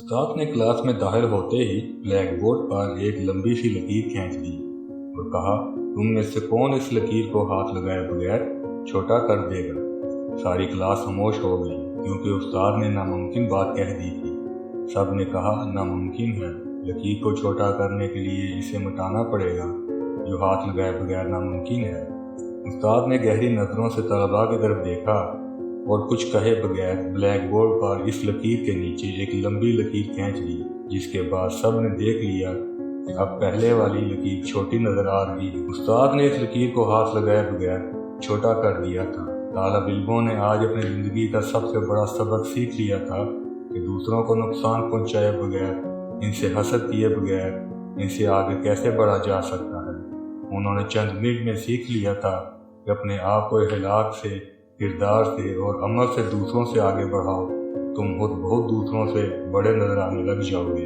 उस्ताद ने क्लास में दाखिल होते ही ब्लैक बोर्ड पर एक लंबी सी लकीर खींच दी और कहा, तुम में से कौन इस लकीर को हाथ लगाए बगैर छोटा कर देगा। सारी क्लास खामोश हो गई क्योंकि उस्ताद ने नामुमकिन बात कह दी थी। सब ने कहा, नामुमकिन है, लकीर को छोटा करने के लिए इसे मिटाना पड़ेगा जो हाथ लगाए बगैर नामुमकिन है। उस्ताद ने गहरी नज़रों से तलबा की तरफ देखा और कुछ कहे बगैर ब्लैक बोर्ड पर इस लकीर के नीचे एक लंबी लकीर खींच दी, जिसके बाद सब ने देख लिया कि अब पहले वाली लकीर छोटी नजर आ रही है। उस्ताद ने इस लकीर को हाथ लगाए बगैर छोटा कर दिया था। तालिब इल्मों ने आज अपनी ज़िंदगी का सबसे बड़ा सबक सीख लिया था कि दूसरों को नुकसान पहुंचाए बगैर, इनसे हसद किए बगैर इनसे आगे कैसे बढ़ा जा सकता है। उन्होंने चंद मिनट में सीख लिया था कि अपने आप को अखलाक से, किरदार से और अमल से दूसरों से आगे बढ़ाओ, तुम खुद बहुत दूसरों से बड़े नजर आने लग जाओगे।